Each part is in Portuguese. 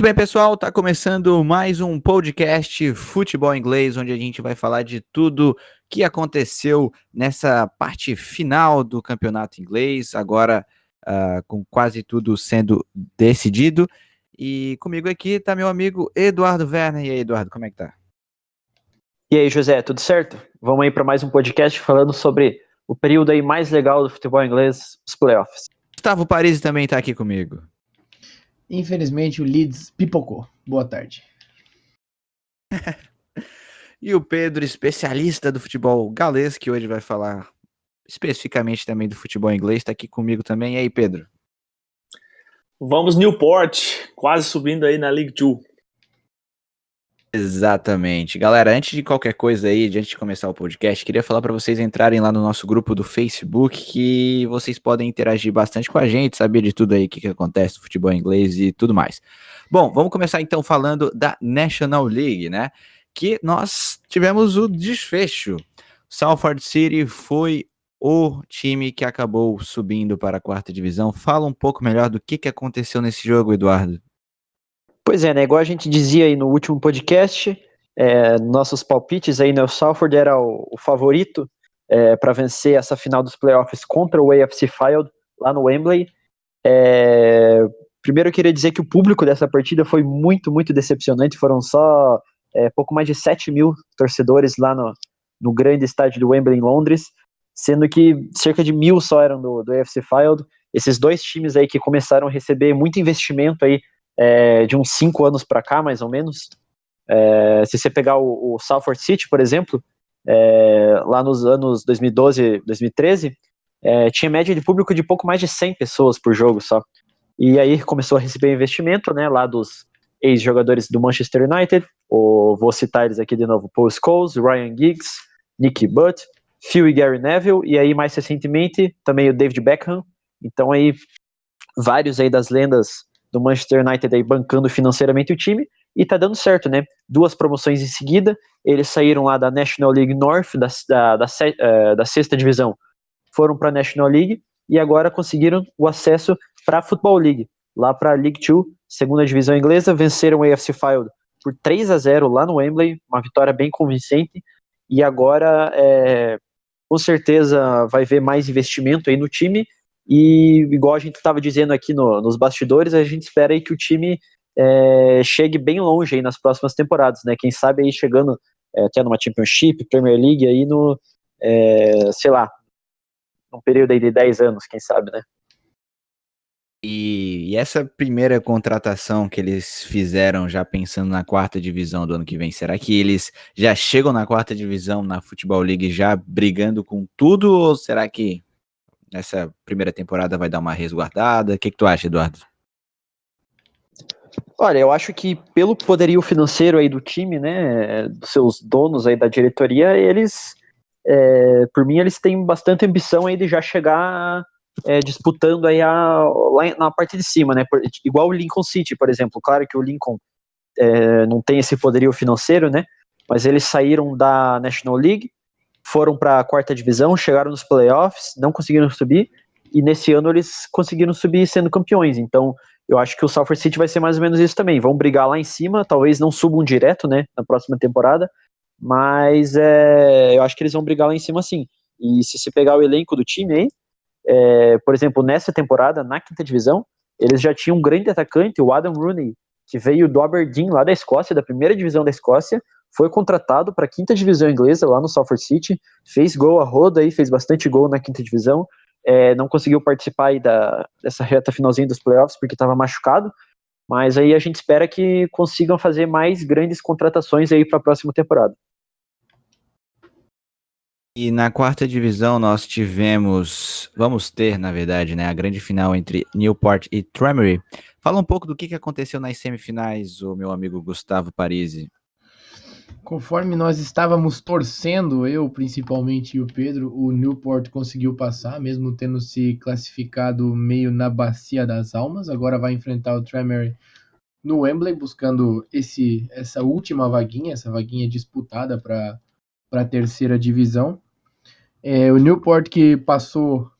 Muito bem, pessoal, tá começando mais um podcast Futebol Inglês, onde a gente vai falar de tudo que aconteceu nessa parte final do campeonato inglês, agora com quase tudo sendo decidido. E comigo aqui tá meu amigo Eduardo Werner. E aí, Eduardo, como é que tá? E aí, José, tudo certo? Vamos aí para mais um podcast falando sobre o período aí mais legal do futebol inglês, os playoffs. Gustavo Parisi também tá aqui comigo. Infelizmente o Leeds pipocou. Boa tarde. E o Pedro, especialista do futebol galês, que hoje vai falar especificamente também do futebol inglês, tá aqui comigo também. E aí, Pedro? Vamos Newport, quase subindo aí na League 2. Exatamente. Galera, antes de qualquer coisa aí, antes de começar o podcast, queria falar para vocês entrarem lá no nosso grupo do Facebook, que vocês podem interagir bastante com a gente, saber de tudo aí que acontece no futebol inglês e tudo mais. Bom, vamos começar então falando da National League, né? Que nós tivemos o desfecho. Salford City foi o time que acabou subindo para a quarta divisão. Fala um pouco melhor do que aconteceu nesse jogo, Eduardo. Pois é, né? Igual a gente dizia aí no último podcast, nossos palpites aí, né? O Salford era o favorito para vencer essa final dos playoffs contra o AFC Fylde lá no Wembley. Primeiro eu queria dizer que o público dessa partida foi muito, muito decepcionante. Foram só pouco mais de 7 mil torcedores lá no grande estádio do Wembley em Londres, sendo que cerca de 1.000 só eram do AFC Fylde. Esses dois times aí que começaram a receber muito investimento aí de uns 5 anos para cá, mais ou menos. Se você pegar o Salford City, por exemplo, lá nos anos 2012, 2013, tinha média de público de pouco mais de 100 pessoas por jogo só. E aí começou a receber investimento, né, lá dos ex-jogadores do Manchester United, vou citar eles aqui de novo, Paul Scholes, Ryan Giggs, Nicky Butt, Phil e Gary Neville, e aí mais recentemente também o David Beckham. Então aí vários aí das lendas do Manchester United aí bancando financeiramente o time, e tá dando certo, né? 2 promoções em seguida, eles saíram lá da National League North, da sexta divisão, foram para a National League, e agora conseguiram o acesso para a Football League, lá para a League 2, segunda divisão inglesa, venceram o AFC Fylde por 3-0 lá no Wembley, uma vitória bem convincente, e agora com certeza vai ver mais investimento aí no time. E igual a gente estava dizendo aqui nos bastidores, a gente espera aí que o time chegue bem longe aí nas próximas temporadas, né? Quem sabe aí chegando até numa Championship, Premier League aí sei lá, num período aí de 10 anos, quem sabe, né? E essa primeira contratação que eles fizeram já pensando na quarta divisão do ano que vem, será que eles já chegam na quarta divisão na Football League já brigando com tudo, ou será que nessa primeira temporada vai dar uma resguardada? O que tu acha, Eduardo? Olha, eu acho que pelo poderio financeiro aí do time, né, dos seus donos aí da diretoria, eles, por mim, eles têm bastante ambição aí de já chegar disputando aí lá na parte de cima, né, igual o Lincoln City, por exemplo. Claro que o Lincoln não tem esse poderio financeiro, né, mas eles saíram da National League, foram para a quarta divisão, chegaram nos playoffs, não conseguiram subir, e nesse ano eles conseguiram subir sendo campeões. Então eu acho que o Salford City vai ser mais ou menos isso também. Vão brigar lá em cima, talvez não subam direto, né, na próxima temporada, mas eu acho que eles vão brigar lá em cima sim. E se você pegar o elenco do time aí, por exemplo, nessa temporada, na quinta divisão, eles já tinham um grande atacante, o Adam Rooney, que veio do Aberdeen, lá da Escócia, da primeira divisão da Escócia, foi contratado para a quinta divisão inglesa, lá no Salford City, fez gol a roda aí, fez bastante gol na quinta divisão, não conseguiu participar aí dessa reta finalzinha dos playoffs, porque estava machucado, mas aí a gente espera que consigam fazer mais grandes contratações aí para a próxima temporada. E na quarta divisão nós vamos ter, na verdade, né, a grande final entre Newport e Tranmere. Fala um pouco do que aconteceu nas semifinais, o meu amigo Gustavo Parisi. Conforme nós estávamos torcendo, eu principalmente e o Pedro, o Newport conseguiu passar, mesmo tendo se classificado meio na bacia das almas. Agora vai enfrentar o Tranmere no Wembley, buscando essa última vaguinha, essa vaguinha disputada para a terceira divisão. O Newport que passou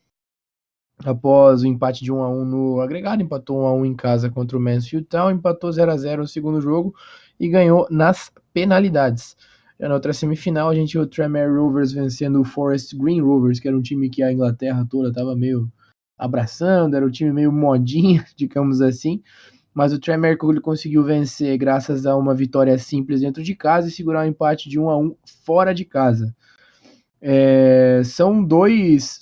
após o empate de 1-1 no agregado, empatou 1-1 em casa contra o Mansfield Town, empatou 0-0 no segundo jogo e ganhou nas penalidades. Já na outra semifinal, a gente viu o Tranmere Rovers vencendo o Forest Green Rovers, que era um time que a Inglaterra toda estava meio abraçando, era um time meio modinha, digamos assim, mas o Tranmere conseguiu vencer graças a uma vitória simples dentro de casa e segurar um empate de 1-1 fora de casa. São dois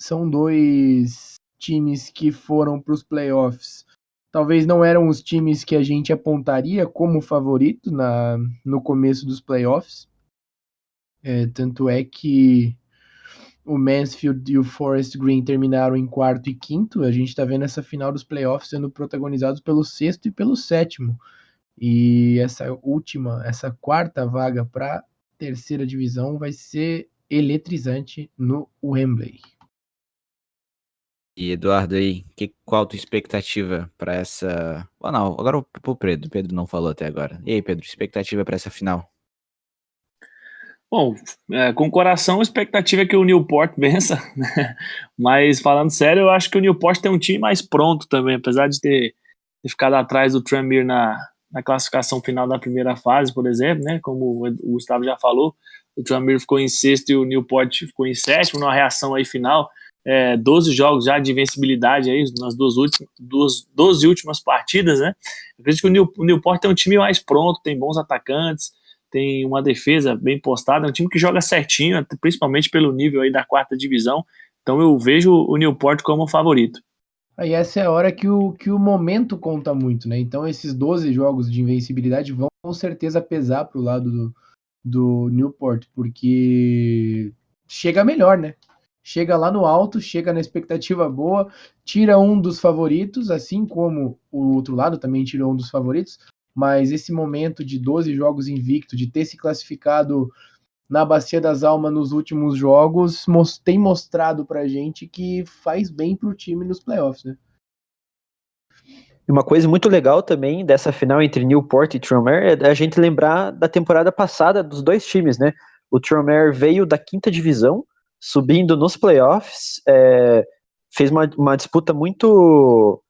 times que foram para os playoffs. Talvez não eram os times que a gente apontaria como favorito no começo dos playoffs. Tanto é que o Mansfield e o Forest Green terminaram em quarto e quinto. A gente está vendo essa final dos playoffs sendo protagonizados pelo sexto e pelo sétimo. E essa quarta vaga para terceira divisão vai ser eletrizante no Wembley. E Eduardo aí, qual a tua expectativa para essa... não, agora o Pedro. O Pedro não falou até agora. E aí, Pedro, expectativa para essa final? Bom, com o coração, a expectativa é que o Newport vença, né? Mas falando sério, eu acho que o Newport tem um time mais pronto também, apesar de ter ficado atrás do Tranmere na classificação final da primeira fase, por exemplo, né? Como o Gustavo já falou, o Tranmere ficou em sexto e o Newport ficou em sétimo, numa reação aí final. 12 jogos já de invencibilidade aí nas 12 últimas partidas, né? Eu acredito que o Newport tem um time mais pronto, tem bons atacantes, tem uma defesa bem postada, é um time que joga certinho, principalmente pelo nível aí da quarta divisão. Então eu vejo o Newport como favorito. Aí essa é a hora que o momento conta muito, né? Então esses 12 jogos de invencibilidade vão com certeza pesar pro lado do Newport, porque chega melhor, né? Chega lá no alto, chega na expectativa boa, tira um dos favoritos, assim como o outro lado também tirou um dos favoritos, mas esse momento de 12 jogos invicto, de ter se classificado na Bacia das Almas nos últimos jogos, tem mostrado pra gente que faz bem pro time nos playoffs, né? E uma coisa muito legal também dessa final entre Newport e Tranmere é a gente lembrar da temporada passada dos dois times, né? O Tranmere veio da quinta divisão, subindo nos playoffs, fez uma disputa muito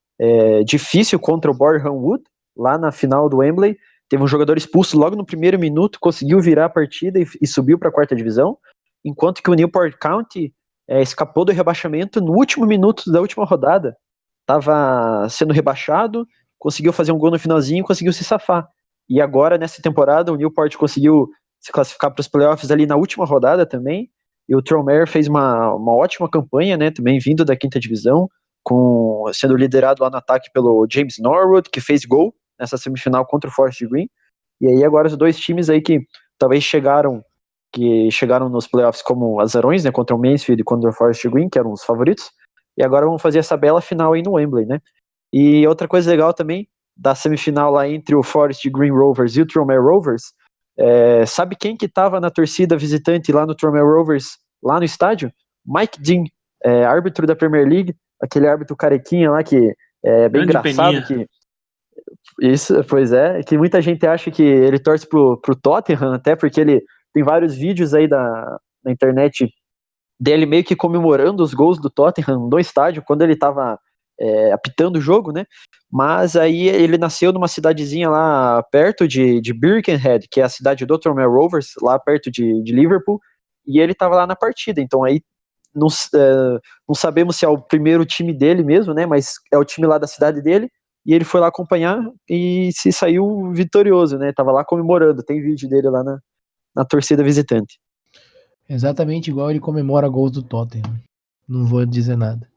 difícil contra o Boreham Wood, lá na final do Wembley. Teve um jogador expulso logo no primeiro minuto, conseguiu virar a partida e subiu para a quarta divisão, enquanto que o Newport County escapou do rebaixamento no último minuto da última rodada. Estava sendo rebaixado, conseguiu fazer um gol no finalzinho, conseguiu se safar. E agora, nessa temporada, o Newport conseguiu se classificar para os playoffs ali na última rodada também, e o Tranmere fez uma ótima campanha, né, também vindo da quinta divisão, sendo liderado lá no ataque pelo James Norwood, que fez gol nessa semifinal contra o Forest Green. E aí agora os dois times aí que talvez chegaram nos playoffs como azarões, né, contra o Mansfield e contra o Forest Green, que eram os favoritos, e agora vamos fazer essa bela final aí no Wembley, né? E outra coisa legal também, da semifinal lá entre o Forest Green Rovers e o Tranmere Rovers, sabe quem que estava na torcida visitante lá no Tranmere Rovers, lá no estádio? Mike Dean, árbitro da Premier League, aquele árbitro carequinha lá que é bem engraçado, que isso, pois é, que muita gente acha que ele torce pro Tottenham, até porque ele tem vários vídeos aí na internet dele meio que comemorando os gols do Tottenham no estádio, quando ele estava apitando o jogo, né? Mas aí ele nasceu numa cidadezinha lá perto de Birkenhead, que é a cidade do Tranmere Rovers, lá perto de Liverpool, e ele estava lá na partida, então aí não sabemos se é o primeiro time dele mesmo, né? Mas é o time lá da cidade dele, e ele foi lá acompanhar e se saiu vitorioso, né? Tava lá comemorando, tem vídeo dele lá na torcida visitante. Exatamente igual ele comemora gols do Tottenham. Não vou dizer nada.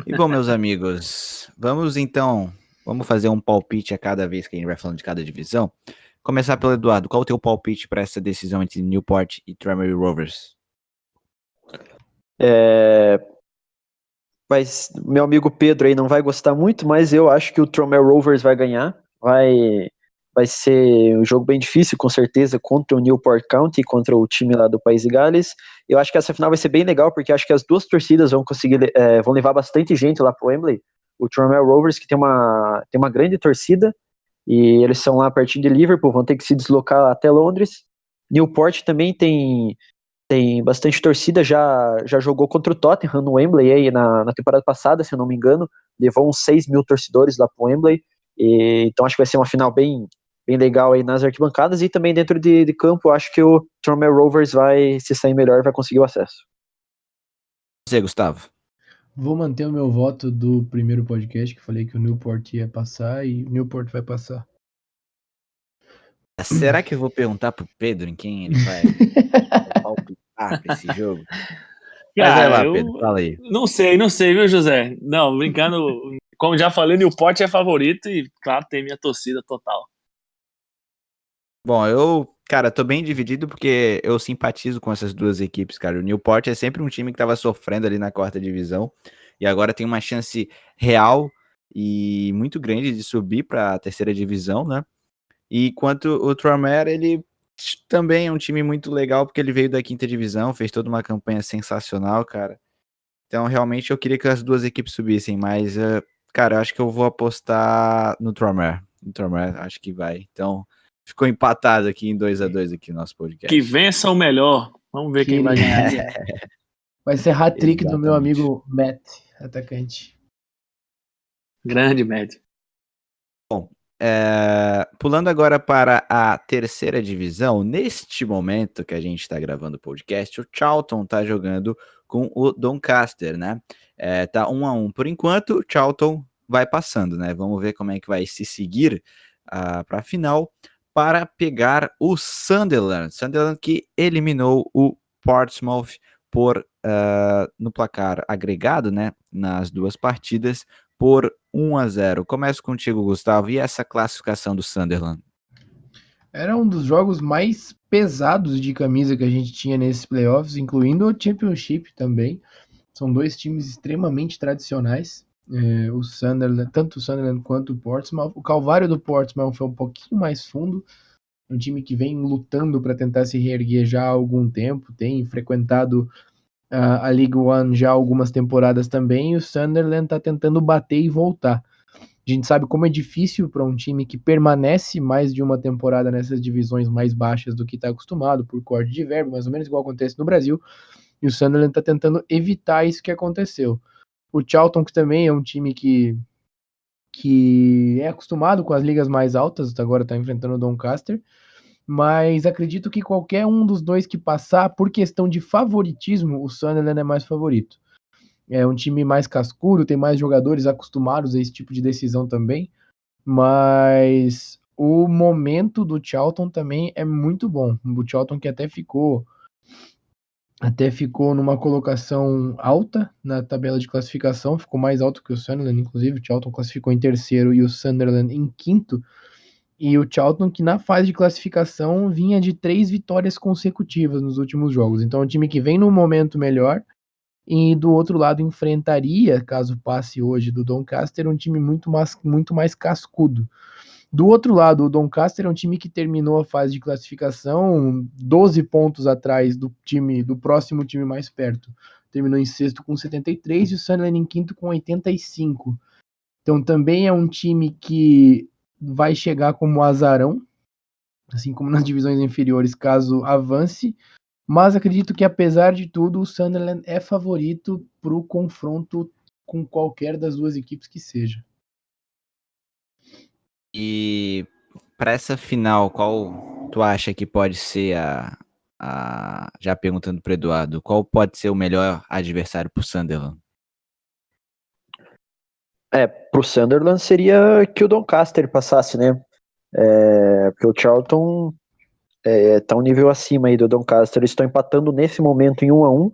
E bom, meus amigos, vamos fazer um palpite a cada vez que a gente vai falando de cada divisão. Começar pelo Eduardo, qual o teu palpite para essa decisão entre Newport e Tranmere Rovers? Mas meu amigo Pedro aí não vai gostar muito, mas eu acho que o Tranmere Rovers vai ganhar. Vai ser um jogo bem difícil, com certeza, contra o Newport County, contra o time lá do País de Gales. Eu acho que essa final vai ser bem legal, porque acho que as duas torcidas vão levar bastante gente lá pro Wembley. O Tranmere Rovers, que tem uma grande torcida, e eles são lá pertinho de Liverpool, vão ter que se deslocar até Londres. Newport também tem Tem bastante torcida, já jogou contra o Tottenham no Wembley aí na temporada passada, se eu não me engano, levou uns 6 mil torcedores lá pro Wembley, então acho que vai ser uma final bem legal aí nas arquibancadas, e também dentro de campo, acho que o Tranmere Rovers vai se sair melhor e vai conseguir o acesso. Você, Gustavo? Vou manter o meu voto do primeiro podcast, que falei que o Newport ia passar, e o Newport vai passar. Será que eu vou perguntar pro Pedro em quem ele vai palpitar pra esse jogo? Mas vai Cara, lá, eu Pedro, fala aí. não sei, viu, José? Não, brincando, como já falei, o Newport é favorito e, claro, tem minha torcida total. Bom, cara, tô bem dividido porque eu simpatizo com essas duas equipes, cara. O Newport é sempre um time que tava sofrendo ali na quarta divisão e agora tem uma chance real e muito grande de subir para a terceira divisão, né? E quanto o Tranmere, ele também é um time muito legal porque ele veio da quinta divisão, fez toda uma campanha sensacional, cara. Então, realmente, eu queria que as duas equipes subissem, mas, cara, eu acho que eu vou apostar no Tranmere. No Tranmere, acho que vai. Então, ficou empatado aqui em 2-2 aqui no nosso podcast. Que vença o melhor. Vamos ver quem vai ganhar. Vai ser hat-trick do meu Exatamente. amigo Matt, atacante. Grande médio. Pulando agora para a terceira divisão, neste momento que a gente está gravando o podcast, o Charlton está jogando com o Doncaster, né? Tá 1-1 por enquanto, o Charlton vai passando, né? Vamos ver como é que vai se seguir para a final para pegar o Sunderland. Sunderland que eliminou o Portsmouth no placar agregado, né? Nas duas partidas por 1-0. Começo contigo, Gustavo. E essa classificação do Sunderland? Era um dos jogos mais pesados de camisa que a gente tinha nesses playoffs, incluindo o Championship também. São dois times extremamente tradicionais. O Sunderland, tanto o Sunderland quanto o Portsmouth. O calvário do Portsmouth foi um pouquinho mais fundo. Um time que vem lutando para tentar se reerguer já há algum tempo. Tem frequentado a League One já há algumas temporadas também. E o Sunderland está tentando bater e voltar. A gente sabe como é difícil para um time que permanece mais de uma temporada nessas divisões mais baixas do que está acostumado, por corte de verbo, mais ou menos igual acontece no Brasil, e o Sunderland está tentando evitar isso que aconteceu. O Charlton, que também é um time que é acostumado com as ligas mais altas, agora está enfrentando o Doncaster, mas acredito que qualquer um dos dois que passar, por questão de favoritismo, o Sunderland é mais favorito. É um time mais cascudo, tem mais jogadores acostumados a esse tipo de decisão também, mas o momento do Charlton também é muito bom. O Charlton que até ficou numa colocação alta na tabela de classificação, ficou mais alto que o Sunderland, inclusive o Charlton classificou em terceiro e o Sunderland em quinto, e o Charlton que na fase de classificação vinha de 3 vitórias consecutivas nos últimos jogos, então é um time que vem num momento melhor, e do outro lado enfrentaria, caso passe hoje do Doncaster, um time muito mais cascudo. Do outro lado, o Doncaster é um time que terminou a fase de classificação 12 pontos atrás do próximo time mais perto. Terminou em sexto com 73 e o Sunderland em quinto com 85. Então também é um time que vai chegar como azarão, assim como nas divisões inferiores, caso avance. Mas acredito que, apesar de tudo, o Sunderland é favorito para o confronto com qualquer das duas equipes que seja. E para essa final, qual tu acha que pode ser já perguntando pro Eduardo, qual pode ser o melhor adversário pro Sunderland? Pro Sunderland seria que o Doncaster passasse, né? Porque o Charlton tá um nível acima aí do Doncaster. Eles estão empatando nesse momento em 1-1.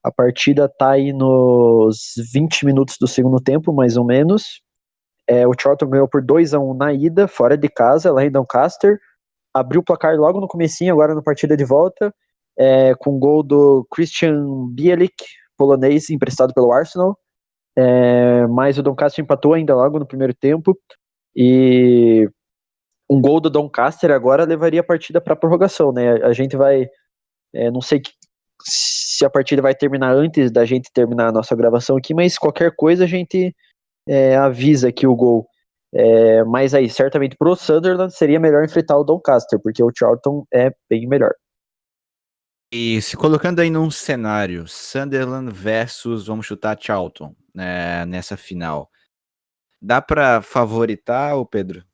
A partida tá aí nos 20 minutos do segundo tempo, mais ou menos. O Charlton ganhou por 2-1 na ida, fora de casa, lá em Doncaster. Abriu o placar logo no comecinho, agora na partida de volta, com gol do Christian Bielik, polonês, emprestado pelo Arsenal. Mas o Doncaster empatou ainda logo no primeiro tempo. E um gol do Doncaster agora levaria a partida para prorrogação, né? A gente vai, não sei se a partida vai terminar antes da gente terminar a nossa gravação aqui, mas qualquer coisa a gente avisa aqui o gol. Mas aí, certamente pro Sunderland seria melhor enfrentar o Doncaster, porque o Charlton é bem melhor. E se colocando aí num cenário, Sunderland versus, vamos chutar, Charlton, né, nessa final. Dá pra favoritar, ô Pedro?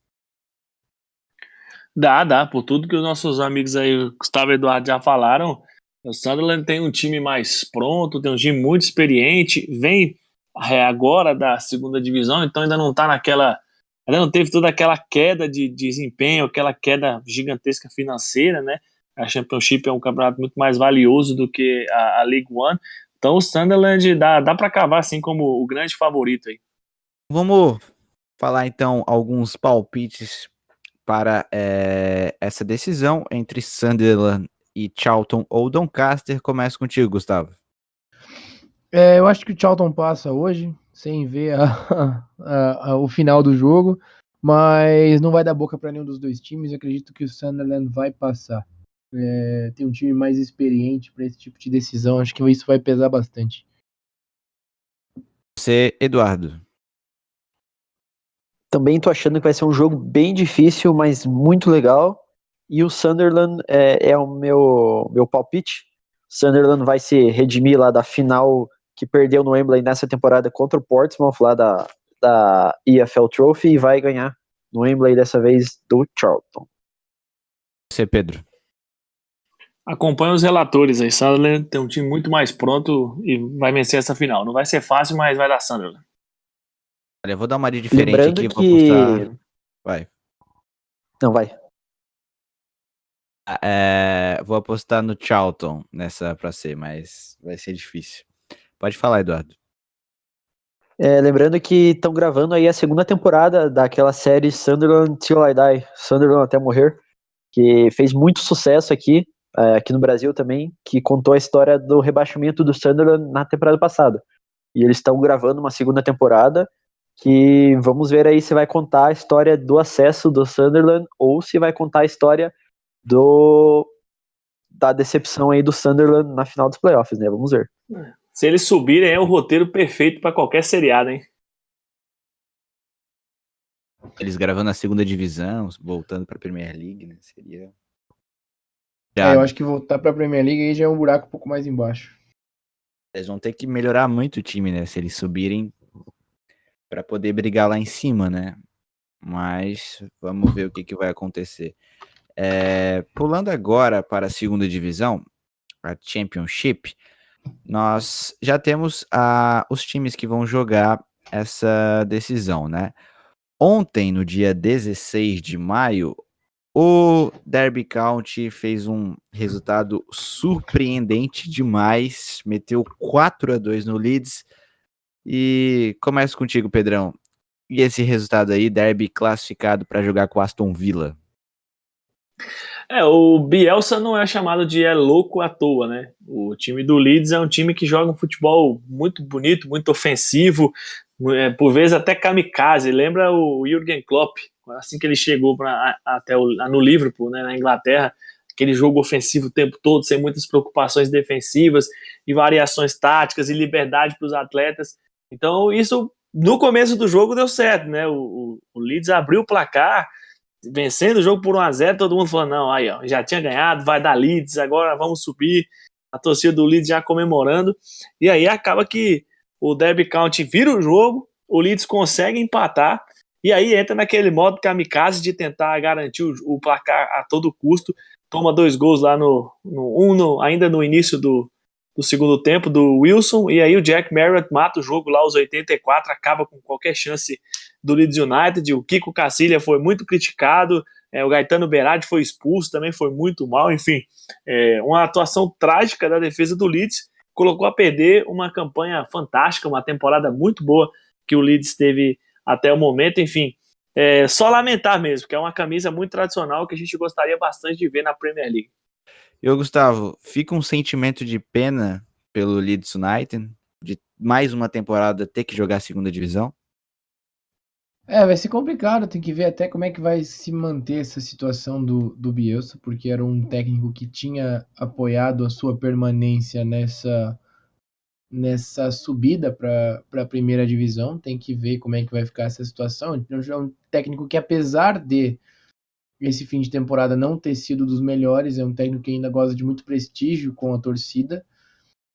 Dá, por tudo que os nossos amigos aí, o Gustavo e Eduardo já falaram, o Sunderland tem um time mais pronto, tem um time muito experiente, vem agora da segunda divisão, então ainda não teve toda aquela queda de desempenho, aquela queda gigantesca financeira, né? A Championship é um campeonato muito mais valioso do que a League One, então o Sunderland dá para cavar assim como o grande favorito aí. Vamos falar então alguns palpites para essa decisão entre Sunderland e Charlton ou Doncaster. Começa contigo, Gustavo. Eu acho que o Charlton passa hoje, sem ver o final do jogo, mas não vai dar boca para nenhum dos dois times. Eu acredito que o Sunderland vai passar. Tem um time mais experiente para esse tipo de decisão. Acho que isso vai pesar bastante. Você, Eduardo. Também tô achando que vai ser um jogo bem difícil, mas muito legal. E o Sunderland é o meu palpite. O Sunderland vai se redimir lá da final que perdeu no Wembley nessa temporada contra o Portsmouth, lá da EFL Trophy, e vai ganhar no Wembley dessa vez do Charlton. Você, Pedro. Acompanha os relatores aí. Sunderland tem um time muito mais pronto e vai vencer essa final. Não vai ser fácil, mas vai dar Sunderland. Olha, eu vou dar uma de diferente Lembrando aqui, vou que... apostar. Vai. Não, vai. Vou apostar no Charlton nessa pra ser, mas vai ser difícil. Pode falar, Eduardo. Lembrando que estão gravando aí a segunda temporada daquela série Sunderland Till I Die, Sunderland até morrer, que fez muito sucesso aqui no Brasil também, que contou a história do rebaixamento do Sunderland na temporada passada. E eles estão gravando uma segunda temporada, que vamos ver aí se vai contar a história do acesso do Sunderland ou se vai contar a história da decepção aí do Sunderland na final dos playoffs, né? Vamos ver. Se eles subirem, é o roteiro perfeito para qualquer seriado, hein? Eles gravando a segunda divisão, voltando pra Premier League, né? Seria. Eu acho que voltar para a Premier League aí já é um buraco um pouco mais embaixo. Eles vão ter que melhorar muito o time, né? Se eles subirem pra poder brigar lá em cima, né? Mas vamos ver o que vai acontecer. Pulando agora para a segunda divisão, a Championship, nós já temos os times que vão jogar essa decisão, né? Ontem, no dia 16 de maio, o Derby County fez um resultado surpreendente demais, meteu 4-2 no Leeds. E começo contigo, Pedrão. E esse resultado aí, Derby classificado para jogar com Aston Villa? O Bielsa não é chamado de louco à toa, né? O time do Leeds é um time que joga um futebol muito bonito, muito ofensivo, por vezes até kamikaze. Lembra o Jürgen Klopp, assim que ele chegou até no Liverpool, né, na Inglaterra, aquele jogo ofensivo o tempo todo, sem muitas preocupações defensivas e variações táticas e liberdade para os atletas. Então isso no começo do jogo deu certo, né? O Leeds abriu o placar, vencendo o jogo por 1-0, todo mundo falando, não, aí ó, já tinha ganhado, vai dar Leeds, agora vamos subir, a torcida do Leeds já comemorando, e aí acaba que o Derby County vira o jogo, o Leeds consegue empatar, e aí entra naquele modo kamikaze de tentar garantir o placar a todo custo, toma 2 gols lá ainda no início do segundo tempo, do Wilson, e aí o Jack Marriott mata o jogo lá aos 84, acaba com qualquer chance do Leeds United. O Kiko Cassilha foi muito criticado, o Gaetano Berardi foi expulso, também foi muito mal, enfim, uma atuação trágica da defesa do Leeds, colocou a perder uma campanha fantástica, uma temporada muito boa que o Leeds teve até o momento, enfim, só lamentar mesmo, que é uma camisa muito tradicional que a gente gostaria bastante de ver na Premier League. Eu, Gustavo, fica um sentimento de pena pelo Leeds United, de mais uma temporada ter que jogar a segunda divisão? Vai ser complicado, tem que ver até como é que vai se manter essa situação do Bielsa, porque era um técnico que tinha apoiado a sua permanência nessa subida para a primeira divisão, tem que ver como é que vai ficar essa situação. Então, já é um técnico que, apesar de esse fim de temporada não ter sido dos melhores, é um técnico que ainda goza de muito prestígio com a torcida,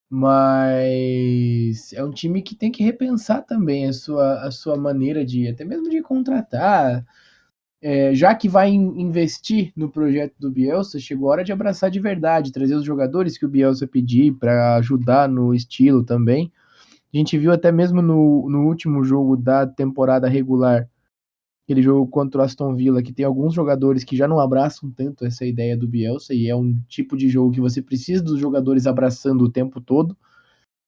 mas é um time que tem que repensar também a sua maneira de, até mesmo de contratar, já que vai investir no projeto do Bielsa, chegou a hora de abraçar de verdade, trazer os jogadores que o Bielsa pedir para ajudar no estilo também. A gente viu até mesmo no último jogo da temporada regular, aquele jogo contra o Aston Villa, que tem alguns jogadores que já não abraçam tanto essa ideia do Bielsa, e é um tipo de jogo que você precisa dos jogadores abraçando o tempo todo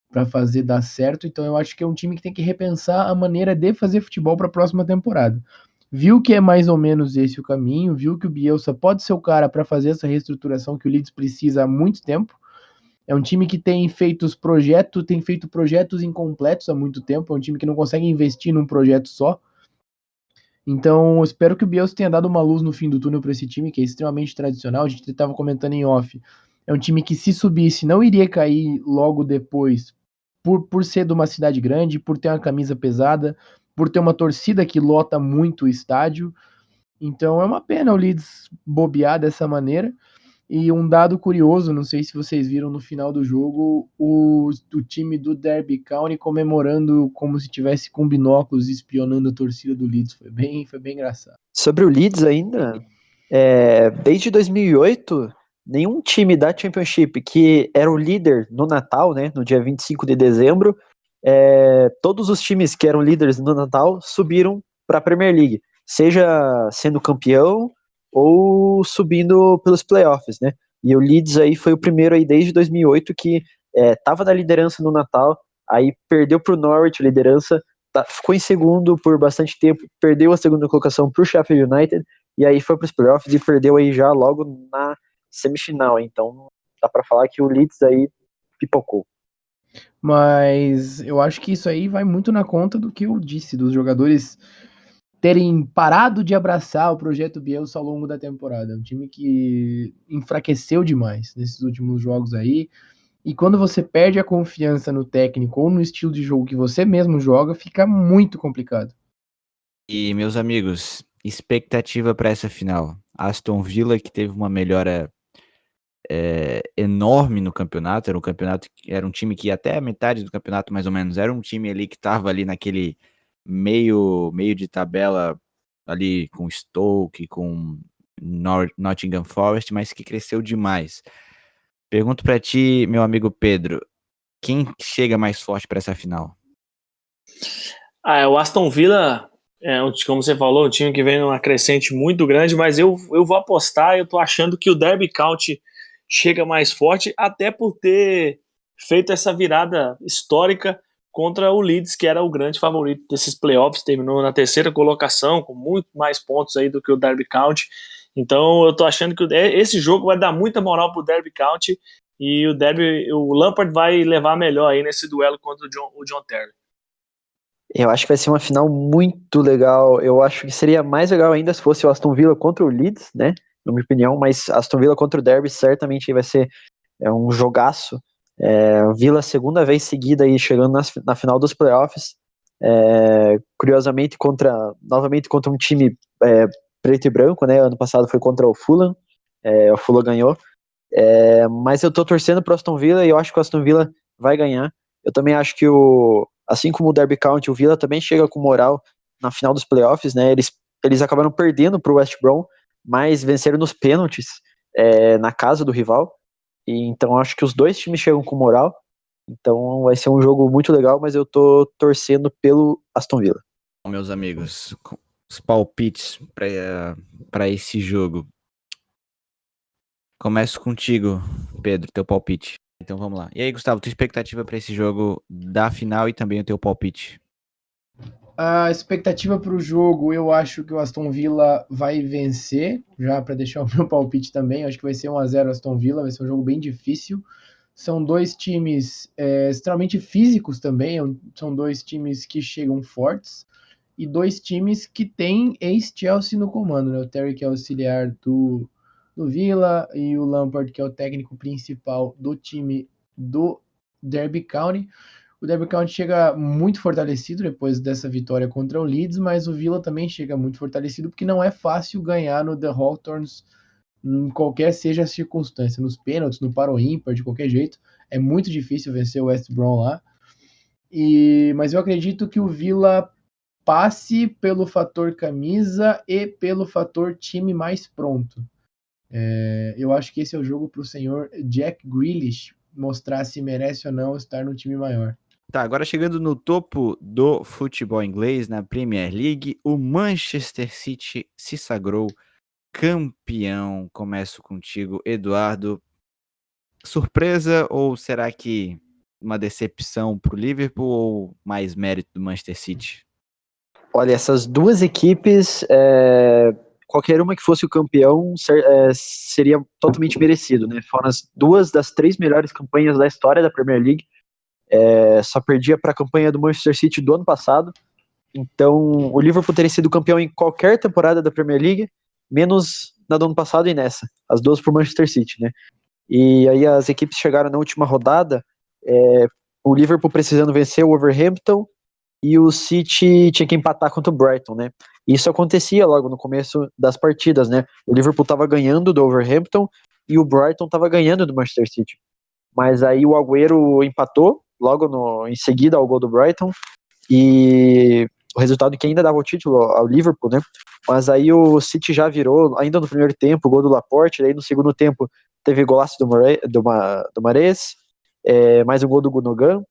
para fazer dar certo. Então eu acho que é um time que tem que repensar a maneira de fazer futebol para a próxima temporada. Viu que é mais ou menos esse o caminho, viu que o Bielsa pode ser o cara para fazer essa reestruturação que o Leeds precisa há muito tempo. É um time que tem feito projetos incompletos há muito tempo, é um time que não consegue investir num projeto só. Então, eu espero que o Bielsa tenha dado uma luz no fim do túnel para esse time, que é extremamente tradicional. A gente estava comentando em off. É um time que, se subisse, não iria cair logo depois, por ser de uma cidade grande, por ter uma camisa pesada, por ter uma torcida que lota muito o estádio. Então, é uma pena o Leeds bobear dessa maneira. E um dado curioso, não sei se vocês viram no final do jogo, o time do Derby County comemorando como se tivesse com binóculos espionando a torcida do Leeds. Foi bem engraçado. Sobre o Leeds ainda, desde 2008, nenhum time da Championship que era o líder no Natal, né, no dia 25 de dezembro, todos os times que eram líderes no Natal subiram para a Premier League, seja sendo campeão ou subindo pelos playoffs, né? E o Leeds aí foi o primeiro aí desde 2008 que estava na liderança no Natal, aí perdeu para o Norwich a liderança, ficou em segundo por bastante tempo, perdeu a segunda colocação para o Sheffield United, e aí foi para os playoffs e perdeu aí já logo na semifinal. Então dá para falar que o Leeds aí pipocou. Mas eu acho que isso aí vai muito na conta do que eu disse, dos jogadores terem parado de abraçar o projeto Bielsa ao longo da temporada. É um time que enfraqueceu demais nesses últimos jogos aí. E quando você perde a confiança no técnico ou no estilo de jogo que você mesmo joga, fica muito complicado. E, meus amigos, expectativa para essa final. Aston Villa, que teve uma melhora enorme no campeonato, era um time que até a metade do campeonato, mais ou menos, era um time ali que estava ali naquele meio de tabela ali com Stoke, com Nottingham Forest, mas que cresceu demais. Pergunto para ti, meu amigo Pedro, quem chega mais forte para essa final? O Aston Villa como você falou, um time que vem numa crescente muito grande, mas eu vou apostar, eu tô achando que o Derby County chega mais forte, até por ter feito essa virada histórica contra o Leeds, que era o grande favorito desses playoffs, terminou na terceira colocação, com muito mais pontos aí do que o Derby County. Então eu tô achando que esse jogo vai dar muita moral pro Derby County, e o Lampard vai levar melhor aí nesse duelo contra o John Terry. Eu acho que vai ser uma final muito legal. Eu acho que seria mais legal ainda se fosse o Aston Villa contra o Leeds, né? Na minha opinião, mas Aston Villa contra o Derby certamente vai ser um jogaço. Villa segunda vez seguida aí chegando na final dos playoffs. Curiosamente novamente contra um time preto e branco, né? Ano passado foi contra o Fulham. O Fulham ganhou. Mas eu tô torcendo pro Aston Villa e eu acho que o Aston Villa vai ganhar. Eu também acho que assim como o Derby County, o Villa também chega com moral na final dos playoffs, né? Eles acabaram perdendo pro West Brom, mas venceram nos pênaltis na casa do rival. E então acho que os dois times chegam com moral. Então vai ser um jogo muito legal, mas eu tô torcendo pelo Aston Villa. Meus amigos, os palpites para esse jogo. Começo contigo, Pedro, teu palpite. Então vamos lá. E aí, Gustavo, tua expectativa para esse jogo da final e também o teu palpite? A expectativa para o jogo, eu acho que o Aston Villa vai vencer, já para deixar o meu palpite também. Eu acho que vai ser 1-0 Aston Villa, vai ser um jogo bem difícil. São dois times extremamente físicos também, são dois times que chegam fortes e dois times que têm ex-Chelsea no comando, né? O Terry, que é auxiliar do Villa, e o Lampard, que é o técnico principal do time do Derby County. O Derby County chega muito fortalecido depois dessa vitória contra o Leeds, mas o Villa também chega muito fortalecido, porque não é fácil ganhar no The Hawthorns em qualquer seja a circunstância, nos pênaltis, no par ou ímpar, de qualquer jeito. É muito difícil vencer o West Brom lá. Mas eu acredito que o Villa passe pelo fator camisa e pelo fator time mais pronto. Eu acho que esse é o jogo para o senhor Jack Grealish mostrar se merece ou não estar no time maior. Tá, agora chegando no topo do futebol inglês, na Premier League, o Manchester City se sagrou campeão. Começo contigo, Eduardo. Surpresa ou será que uma decepção pro Liverpool ou mais mérito do Manchester City? Olha, essas duas equipes, qualquer uma que fosse o campeão seria totalmente merecido, né? Foram as duas das 3 melhores campanhas da história da Premier League. Só perdia para a campanha do Manchester City do ano passado. Então, o Liverpool teria sido campeão em qualquer temporada da Premier League, menos na do ano passado e nessa. As duas para o Manchester City, né? E aí as equipes chegaram na última rodada, o Liverpool precisando vencer o Wolverhampton e o City tinha que empatar contra o Brighton, né? Isso acontecia logo no começo das partidas, né? O Liverpool estava ganhando do Wolverhampton e o Brighton estava ganhando do Manchester City. Mas aí o Agüero empatou logo em seguida ao gol do Brighton, e o resultado que ainda dava o título ao Liverpool, né? Mas aí o City já virou, ainda no primeiro tempo, o gol do Laporte, daí no segundo tempo teve golaço do Mahrez, mais um gol do Gundogan,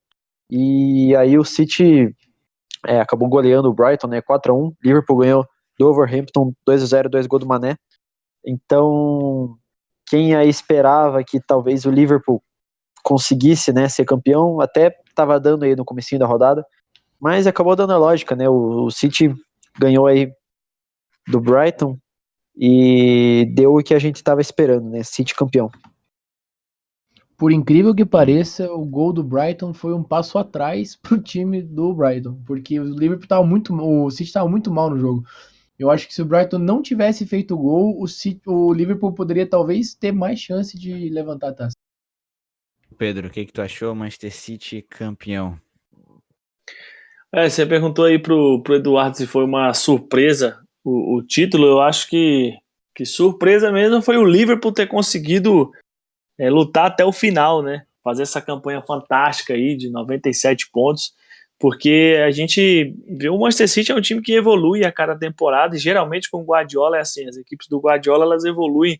e aí o City acabou goleando o Brighton, né? 4-1, Liverpool ganhou do Wolverhampton 2-0, 2 gols do Mané. Então, quem aí esperava que talvez o Liverpool conseguisse, né, ser campeão, até estava dando aí no comecinho da rodada, mas acabou dando a lógica, né? O City ganhou aí do Brighton e deu o que a gente estava esperando, né? City campeão. Por incrível que pareça, o gol do Brighton foi um passo atrás pro time do Brighton, porque o City estava muito mal no jogo. Eu acho que se o Brighton não tivesse feito o gol, o Liverpool poderia talvez ter mais chance de levantar a taça. Pedro, o que tu achou? Manchester City campeão. Você perguntou aí pro Eduardo se foi uma surpresa o título. Eu acho que surpresa mesmo foi o Liverpool ter conseguido lutar até o final, né? Fazer essa campanha fantástica aí de 97 pontos, porque a gente vê o Manchester City é um time que evolui a cada temporada, e geralmente com o Guardiola é assim, as equipes do Guardiola elas evoluem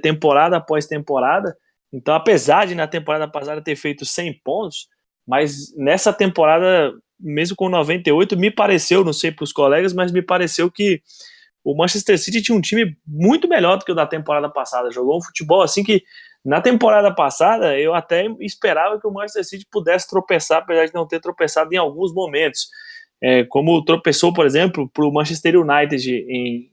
temporada após temporada. Então, apesar de na temporada passada ter feito 100 pontos, mas nessa temporada, mesmo com 98, me pareceu, não sei para os colegas, mas me pareceu que o Manchester City tinha um time muito melhor do que o da temporada passada. Jogou um futebol assim que, na temporada passada, eu até esperava que o Manchester City pudesse tropeçar, apesar de não ter tropeçado em alguns momentos. Como tropeçou, por exemplo, para o Manchester United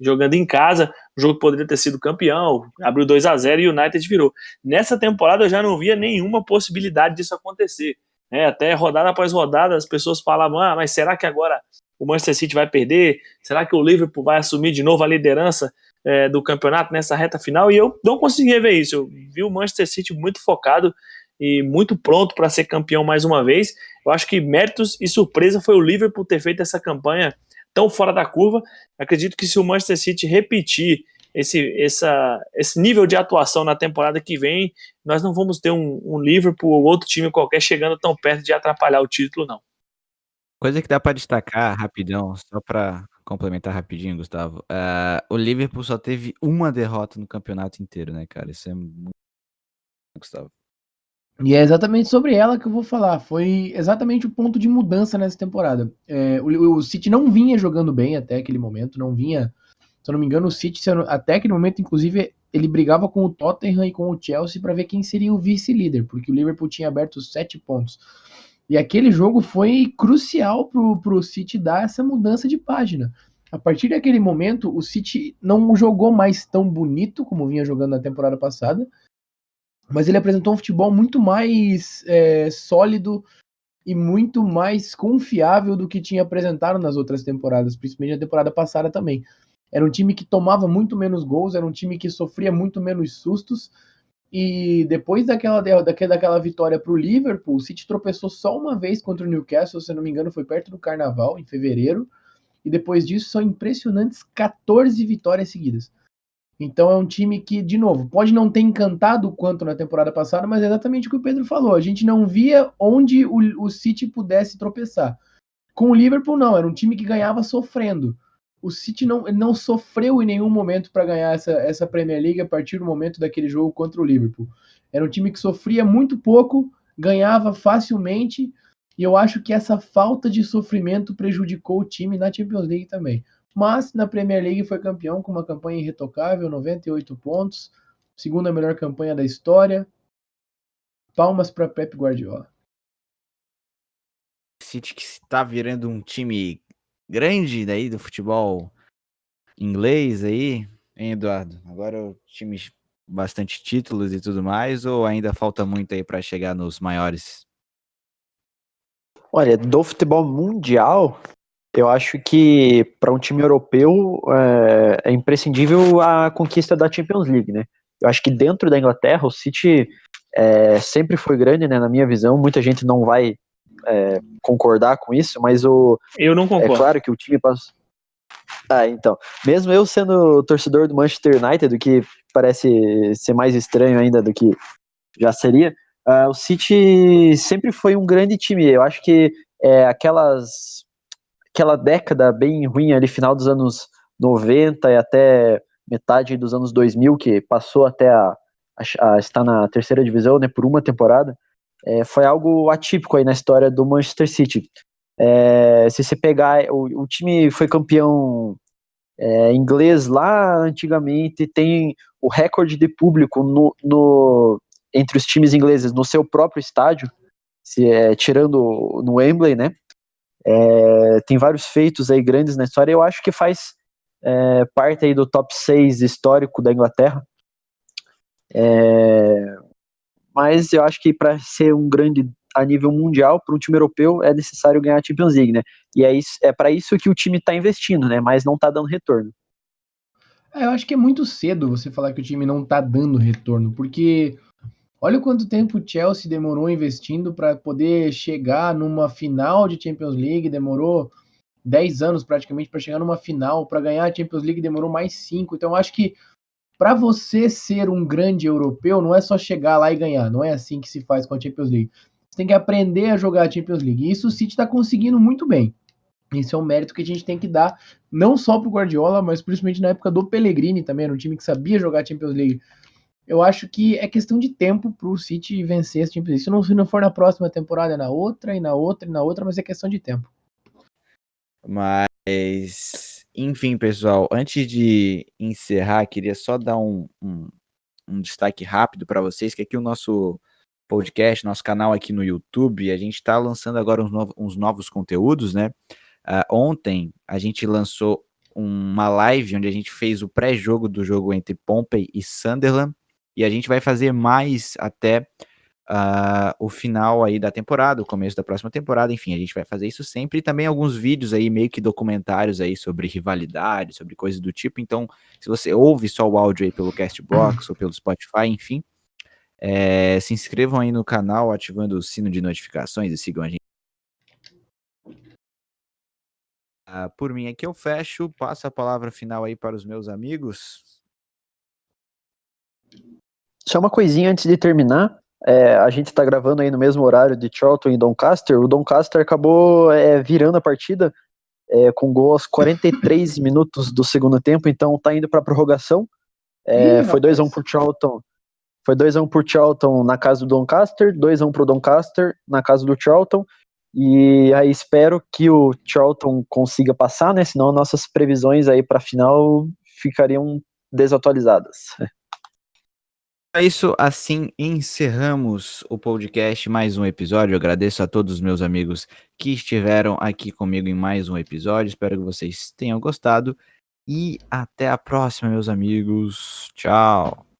jogando em casa, o jogo poderia ter sido campeão, abriu 2-0 e o United virou. Nessa temporada eu já não via nenhuma possibilidade disso acontecer. Até rodada após rodada as pessoas falavam, mas será que agora o Manchester City vai perder? Será que o Liverpool vai assumir de novo a liderança do campeonato nessa reta final? E eu não conseguia ver isso. Eu vi o Manchester City muito focado e muito pronto para ser campeão mais uma vez. Eu acho que méritos e surpresa foi o Liverpool ter feito essa campanha tão fora da curva. Acredito que se o Manchester City repetir esse nível de atuação na temporada que vem, nós não vamos ter um Liverpool ou outro time qualquer chegando tão perto de atrapalhar o título, não. Coisa que dá pra destacar rapidão, só pra complementar rapidinho, Gustavo. O Liverpool só teve uma derrota no campeonato inteiro, né, cara? Isso é muito, Gustavo. E é exatamente sobre ela que eu vou falar. Foi exatamente o ponto de mudança nessa temporada. O City não vinha jogando bem até aquele momento, não vinha. Se eu não me engano, o City, até aquele momento, inclusive, ele brigava com o Tottenham e com o Chelsea para ver quem seria o vice-líder, porque o Liverpool tinha aberto 7 pontos. E aquele jogo foi crucial pro City dar essa mudança de página. A partir daquele momento, o City não jogou mais tão bonito como vinha jogando na temporada passada, mas ele apresentou um futebol muito mais sólido e muito mais confiável do que tinha apresentado nas outras temporadas, principalmente na temporada passada também. Era um time que tomava muito menos gols, era um time que sofria muito menos sustos, E depois daquela vitória para o Liverpool, o City tropeçou só uma vez contra o Newcastle, se eu não me engano, foi perto do Carnaval, em fevereiro. E depois disso, são impressionantes 14 vitórias seguidas. Então é um time que, de novo, pode não ter encantado o quanto na temporada passada, mas é exatamente o que o Pedro falou. A gente não via onde o City pudesse tropeçar. Com o Liverpool, não. Era um time que ganhava sofrendo. O City não sofreu em nenhum momento para ganhar essa Premier League a partir do momento daquele jogo contra o Liverpool. Era um time que sofria muito pouco, ganhava facilmente, e eu acho que essa falta de sofrimento prejudicou o time na Champions League também. Mas na Premier League foi campeão com uma campanha irretocável, 98 pontos, segunda melhor campanha da história. Palmas para Pep Guardiola. City que está virando um time grande daí do futebol inglês aí, hein, Eduardo? Agora o time bastante títulos e tudo mais, ou ainda falta muito aí para chegar nos maiores? Olha, do futebol mundial, eu acho que para um time europeu é imprescindível a conquista da Champions League, né? Eu acho que dentro da Inglaterra, o City sempre foi grande, né? Na minha visão, muita gente não vai concordar com isso, mas Eu não é concordo. claro que o time passou. Então, mesmo eu sendo torcedor do Manchester United, o que parece ser mais estranho ainda do que já seria, o City sempre foi um grande time. Eu acho que aquela década bem ruim ali, final dos anos 90 e até metade dos anos 2000, que passou até a estar na terceira divisão, né, por uma temporada, foi algo atípico aí na história do Manchester City. Se você pegar, o time foi campeão inglês lá antigamente, tem o recorde de público entre os times ingleses no seu próprio estádio, tirando no Wembley, né? Tem vários feitos aí grandes na história. Eu acho que faz parte aí do top 6 histórico da Inglaterra. Mas eu acho que para ser um grande a nível mundial, para um time europeu, é necessário ganhar a Champions League, né? E é para isso que o time está investindo, né? Mas não está dando retorno. Eu acho que é muito cedo você falar que o time não tá dando retorno, porque olha quanto tempo o Chelsea demorou investindo para poder chegar numa final de Champions League, demorou 10 anos praticamente para chegar numa final, para ganhar a Champions League demorou mais 5. Então eu acho que para você ser um grande europeu, não é só chegar lá e ganhar, não é assim que se faz com a Champions League. Você tem que aprender a jogar a Champions League. E isso o City está conseguindo muito bem. Isso é um mérito que a gente tem que dar, não só pro Guardiola, mas principalmente na época do Pellegrini também, era um time que sabia jogar a Champions League. Eu acho que é questão de tempo pro City vencer esse Champions League. Se não for na próxima temporada, é na outra, e na outra, e na outra, mas é questão de tempo. Mas, enfim, pessoal, antes de encerrar, queria só dar um destaque rápido para vocês, que aqui o nosso podcast, nosso canal aqui no YouTube, a gente está lançando agora uns novos conteúdos, né? Ontem a gente lançou uma live onde a gente fez o pré-jogo do jogo entre Pompey e Sunderland, e a gente vai fazer mais até o final aí da temporada, o começo da próxima temporada, enfim, a gente vai fazer isso sempre, e também alguns vídeos aí, meio que documentários aí sobre rivalidade, sobre coisas do tipo. Então, se você ouve só o áudio aí pelo Castbox ou pelo Spotify, enfim, se inscrevam aí no canal, ativando o sino de notificações e sigam a gente. Por mim aqui eu fecho, passo a palavra final aí para os meus amigos. Só uma coisinha antes de terminar. A gente está gravando aí no mesmo horário de Charlton e Doncaster. O Doncaster acabou virando a partida com gol aos 43 minutos do segundo tempo, então tá indo para prorrogação. Foi 2-1 por Charlton. Foi 2-1 por Charlton na casa do Doncaster, 2-1 pro Doncaster na casa do Charlton. E aí espero que o Charlton consiga passar, né? Senão nossas previsões aí para a final ficariam desatualizadas. É isso, assim encerramos o podcast, mais um episódio. Eu agradeço a todos os meus amigos que estiveram aqui comigo em mais um episódio. Espero que vocês tenham gostado e até a próxima, meus amigos. Tchau.